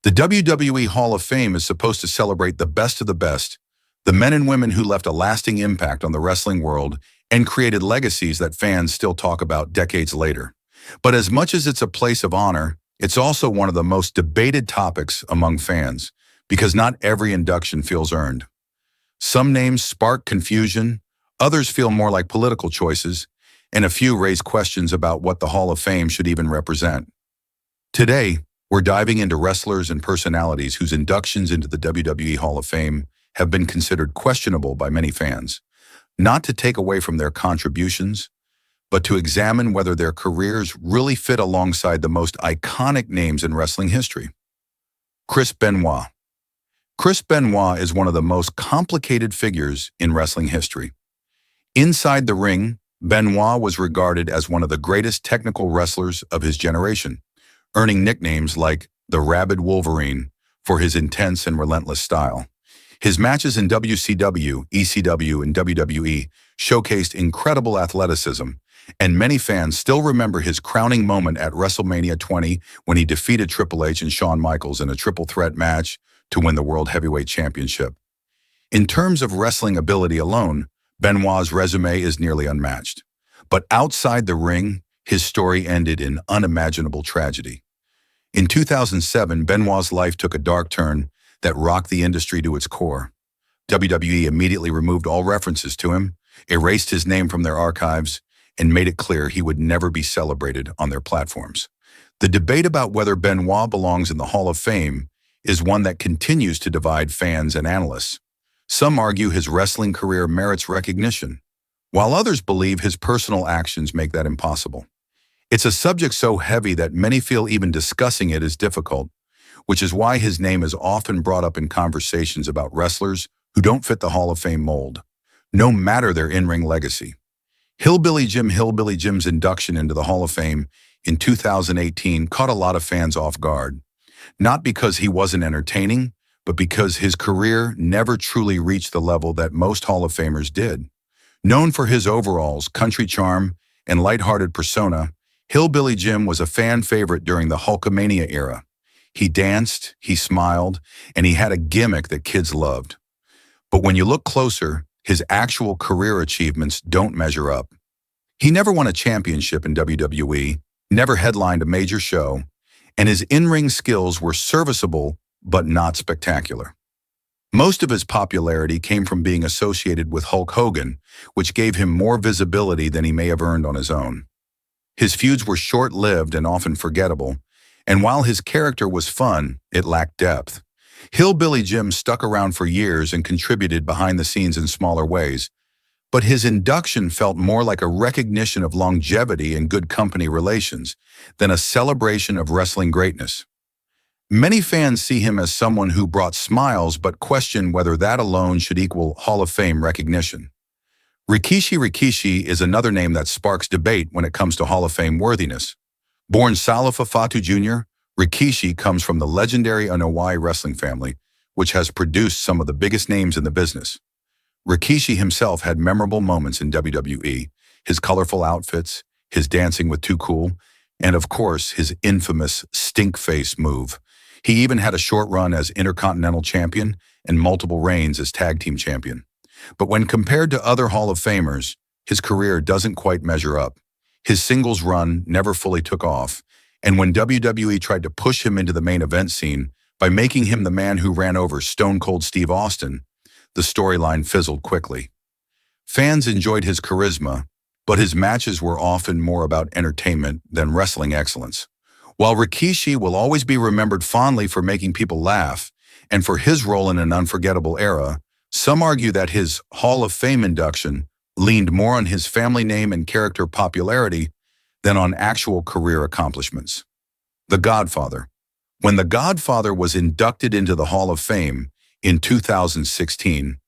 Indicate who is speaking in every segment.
Speaker 1: The WWE Hall of Fame is supposed to celebrate the best of the best, the men and women who left a lasting impact on the wrestling world and created legacies that fans still talk about decades later. But as much as it's a place of honor, it's also one of the most debated topics among fans, because not every induction feels earned. Some names spark confusion, others feel more like political choices, and a few raise questions about what the Hall of Fame should even represent. Today, we're diving into wrestlers and personalities whose inductions into the WWE Hall of Fame have been considered questionable by many fans, not to take away from their contributions, but to examine whether their careers really fit alongside the most iconic names in wrestling history. Chris Benoit. Chris Benoit is one of the most complicated figures in wrestling history. Inside the ring, Benoit was regarded as one of the greatest technical wrestlers of his generation, earning nicknames like the Rabid Wolverine for his intense and relentless style. His matches in WCW, ECW, and WWE showcased incredible athleticism, and many fans still remember his crowning moment at WrestleMania 20 when he defeated Triple H and Shawn Michaels in a triple threat match to win the World Heavyweight Championship. In terms of wrestling ability alone, Benoit's resume is nearly unmatched. But outside the ring, his story ended in unimaginable tragedy. In 2007, Benoit's life took a dark turn that rocked the industry to its core. WWE immediately removed all references to him, erased his name from their archives, and made it clear he would never be celebrated on their platforms. The debate about whether Benoit belongs in the Hall of Fame is one that continues to divide fans and analysts. Some argue his wrestling career merits recognition, while others believe his personal actions make that impossible. It's a subject so heavy that many feel even discussing it is difficult, which is why his name is often brought up in conversations about wrestlers who don't fit the Hall of Fame mold, no matter their in-ring legacy. Hillbilly Jim's induction into the Hall of Fame in 2018 caught a lot of fans off guard, not because he wasn't entertaining, but because his career never truly reached the level that most Hall of Famers did. Known for his overalls, country charm, and lighthearted persona, Hillbilly Jim was a fan favorite during the Hulkamania era. He danced, he smiled, and he had a gimmick that kids loved. But when you look closer, his actual career achievements don't measure up. He never won a championship in WWE, never headlined a major show, and his in-ring skills were serviceable but not spectacular. Most of his popularity came from being associated with Hulk Hogan, which gave him more visibility than he may have earned on his own. His feuds were short-lived and often forgettable, and while his character was fun, it lacked depth. Hillbilly Jim stuck around for years and contributed behind the scenes in smaller ways, but his induction felt more like a recognition of longevity and good company relations than a celebration of wrestling greatness. Many fans see him as someone who brought smiles but question whether that alone should equal Hall of Fame recognition. Rikishi is another name that sparks debate when it comes to Hall of Fame worthiness. Born Salifa Fatu Jr., Rikishi comes from the legendary Anoa'i wrestling family, which has produced some of the biggest names in the business. Rikishi himself had memorable moments in WWE, his colorful outfits, his dancing with Too Cool, and of course, his infamous stink face move. He even had a short run as Intercontinental Champion and multiple reigns as Tag Team Champion. But when compared to other Hall of Famers, his career doesn't quite measure up. His singles run never fully took off, and when WWE tried to push him into the main event scene by making him the man who ran over Stone Cold Steve Austin, the storyline fizzled quickly. Fans enjoyed his charisma, but his matches were often more about entertainment than wrestling excellence. While Rikishi will always be remembered fondly for making people laugh and for his role in an unforgettable era, some argue that his Hall of Fame induction leaned more on his family name and character popularity than on actual career accomplishments. The Godfather. When The Godfather was inducted into the Hall of Fame in 2016,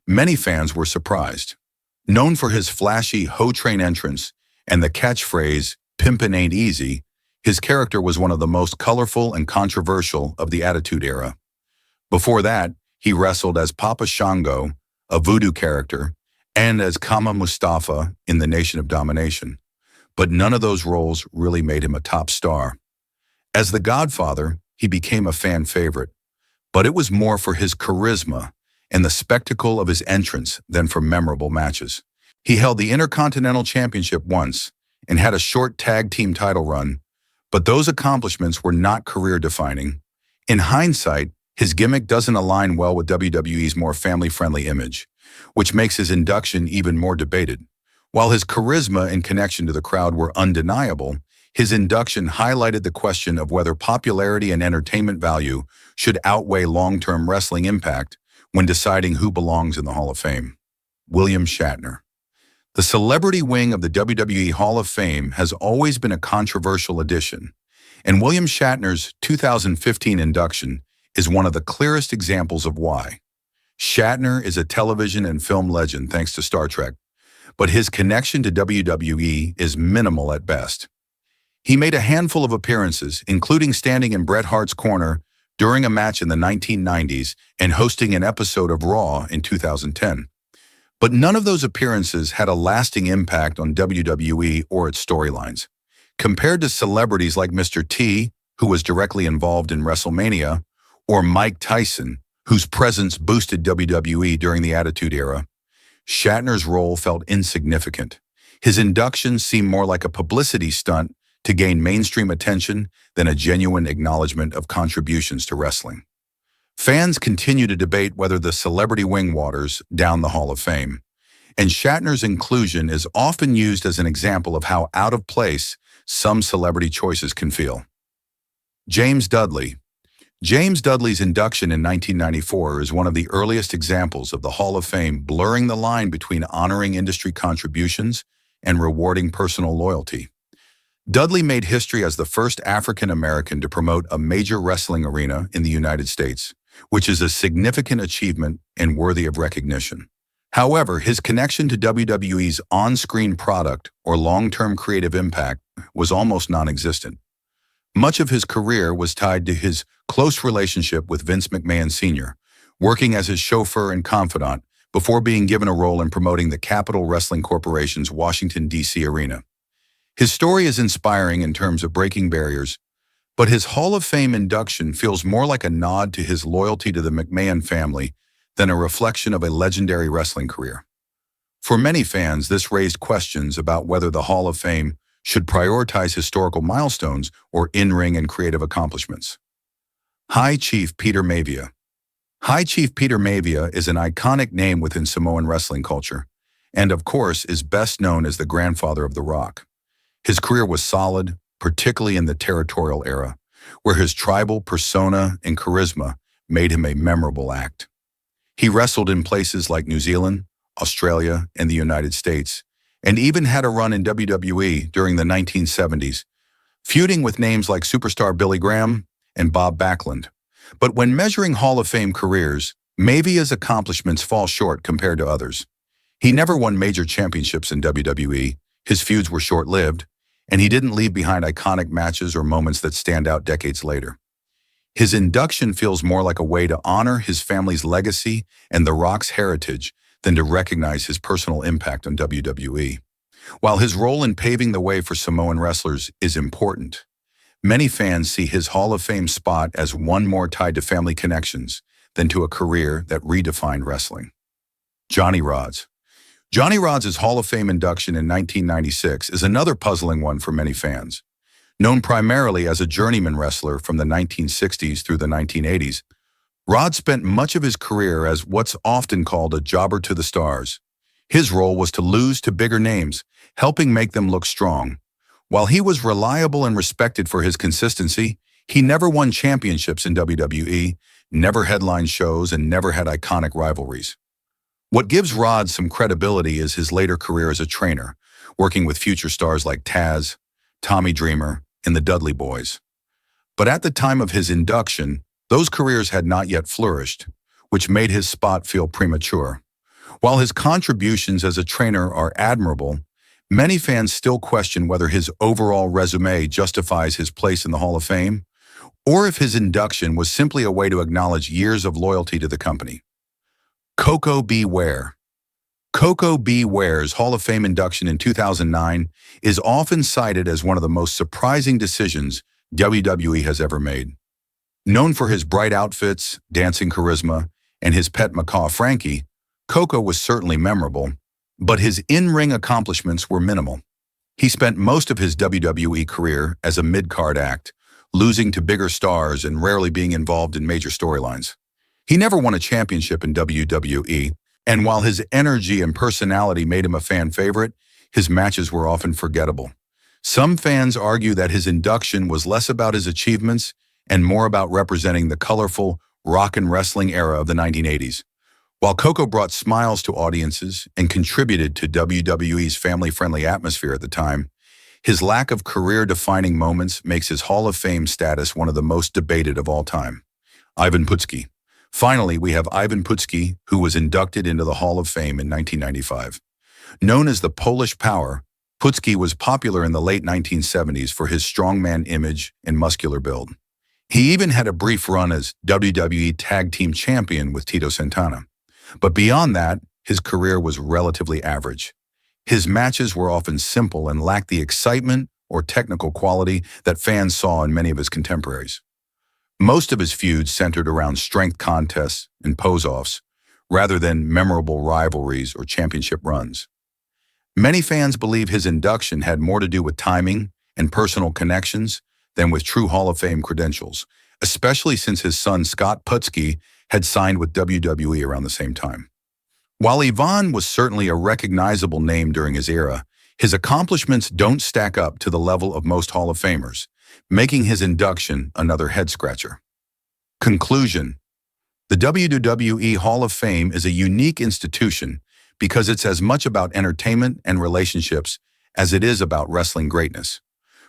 Speaker 1: many fans were surprised. Known for his flashy Ho Train entrance and the catchphrase, "Pimpin' ain't easy," his character was one of the most colorful and controversial of the Attitude Era. Before that, he wrestled as Papa Shango, a voodoo character, and as Kama Mustafa in the Nation of Domination. But none of those roles really made him a top star. As the Godfather, he became a fan favorite, but it was more for his charisma and the spectacle of his entrance than for memorable matches. He held the Intercontinental Championship once and had a short tag team title run, but those accomplishments were not career-defining. In hindsight, his gimmick doesn't align well with WWE's more family-friendly image, which makes his induction even more debated. While his charisma and connection to the crowd were undeniable, his induction highlighted the question of whether popularity and entertainment value should outweigh long-term wrestling impact when deciding who belongs in the Hall of Fame. William Shatner. The celebrity wing of the WWE Hall of Fame has always been a controversial addition, and William Shatner's 2015 induction is one of the clearest examples of why. Shatner is a television and film legend thanks to Star Trek, but his connection to WWE is minimal at best. He made a handful of appearances, including standing in Bret Hart's corner during a match in the 1990s and hosting an episode of Raw in 2010. But none of those appearances had a lasting impact on WWE or its storylines. Compared to celebrities like Mr. T, who was directly involved in WrestleMania, or Mike Tyson, whose presence boosted WWE during the Attitude Era, Shatner's role felt insignificant. His induction seemed more like a publicity stunt to gain mainstream attention than a genuine acknowledgement of contributions to wrestling. Fans continue to debate whether the celebrity wing waters down the Hall of Fame, and Shatner's inclusion is often used as an example of how out of place some celebrity choices can feel. James Dudley. James Dudley's induction in 1994 is one of the earliest examples of the Hall of Fame blurring the line between honoring industry contributions and rewarding personal loyalty. Dudley made history as the first African American to promote a major wrestling arena in the United States, which is a significant achievement and worthy of recognition. However, his connection to WWE's on-screen product or long-term creative impact was almost non-existent. Much of his career was tied to his close relationship with Vince McMahon Sr., working as his chauffeur and confidant before being given a role in promoting the Capitol Wrestling Corporation's Washington, D.C. arena. His story is inspiring in terms of breaking barriers, but his Hall of Fame induction feels more like a nod to his loyalty to the McMahon family than a reflection of a legendary wrestling career. For many fans, this raised questions about whether the Hall of Fame should prioritize historical milestones or in-ring and creative accomplishments. High Chief Peter Maivia. High Chief Peter Maivia is an iconic name within Samoan wrestling culture, and of course is best known as the grandfather of The Rock. His career was solid, particularly in the territorial era, where his tribal persona and charisma made him a memorable act. He wrestled in places like New Zealand, Australia, and the United States, and even had a run in WWE during the 1970s, feuding with names like superstar Billy Graham and Bob Backlund. But when measuring Hall of Fame careers, Maivia's accomplishments fall short compared to others. He never won major championships in WWE, his feuds were short-lived, and he didn't leave behind iconic matches or moments that stand out decades later. His induction feels more like a way to honor his family's legacy and The Rock's heritage than to recognize his personal impact on WWE. While his role in paving the way for Samoan wrestlers is important, many fans see his Hall of Fame spot as one more tied to family connections than to a career that redefined wrestling. Johnny Rodz. Johnny Rodz' Hall of Fame induction in 1996 is another puzzling one for many fans. Known primarily as a journeyman wrestler from the 1960s through the 1980s, Rodz spent much of his career as what's often called a jobber to the stars. His role was to lose to bigger names, helping make them look strong. While he was reliable and respected for his consistency, he never won championships in WWE, never headlined shows, and never had iconic rivalries. What gives Rodz some credibility is his later career as a trainer, working with future stars like Taz, Tommy Dreamer, and the Dudley Boys. But at the time of his induction, those careers had not yet flourished, which made his spot feel premature. While his contributions as a trainer are admirable, many fans still question whether his overall resume justifies his place in the Hall of Fame, or if his induction was simply a way to acknowledge years of loyalty to the company. Koko B. Ware. Koko B. Ware's Hall of Fame induction in 2009 is often cited as one of the most surprising decisions WWE has ever made. Known for his bright outfits, dancing charisma, and his pet macaw Frankie, Coco was certainly memorable, but his in-ring accomplishments were minimal. He spent most of his WWE career as a mid-card act, losing to bigger stars and rarely being involved in major storylines. He never won a championship in WWE, and while his energy and personality made him a fan favorite, his matches were often forgettable. Some fans argue that his induction was less about his achievements and more about representing the colorful rock and wrestling era of the 1980s. While Coco brought smiles to audiences and contributed to WWE's family-friendly atmosphere at the time, his lack of career-defining moments makes his Hall of Fame status one of the most debated of all time. Ivan Putski. Finally, we have Ivan Putski, who was inducted into the Hall of Fame in 1995. Known as the Polish Power, Putski was popular in the late 1970s for his strongman image and muscular build. He even had a brief run as WWE Tag Team Champion with Tito Santana. But beyond that, his career was relatively average. His matches were often simple and lacked the excitement or technical quality that fans saw in many of his contemporaries. Most of his feuds centered around strength contests and pose-offs, rather than memorable rivalries or championship runs. Many fans believe his induction had more to do with timing and personal connections than with true Hall of Fame credentials, especially since his son Scott Putski had signed with WWE around the same time. While Ivan was certainly a recognizable name during his era, his accomplishments don't stack up to the level of most Hall of Famers, making his induction another head-scratcher. Conclusion: the WWE Hall of Fame is a unique institution because it's as much about entertainment and relationships as it is about wrestling greatness.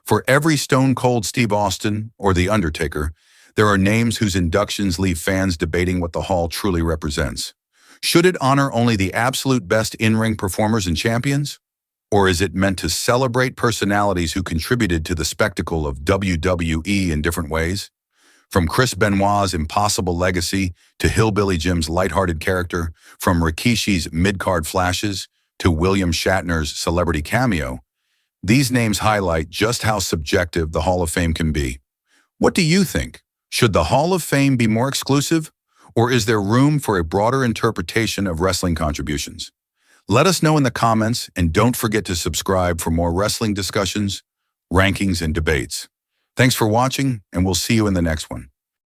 Speaker 1: For every Stone Cold Steve Austin or The Undertaker, there are names whose inductions leave fans debating what the Hall truly represents. Should it honor only the absolute best in-ring performers and champions? Or is it meant to celebrate personalities who contributed to the spectacle of WWE in different ways? From Chris Benoit's impossible legacy to Hillbilly Jim's lighthearted character, from Rikishi's mid-card flashes to William Shatner's celebrity cameo, these names highlight just how subjective the Hall of Fame can be. What do you think? Should the Hall of Fame be more exclusive, or is there room for a broader interpretation of wrestling contributions? Let us know in the comments, and don't forget to subscribe for more wrestling discussions, rankings, and debates. Thanks for watching, and we'll see you in the next one.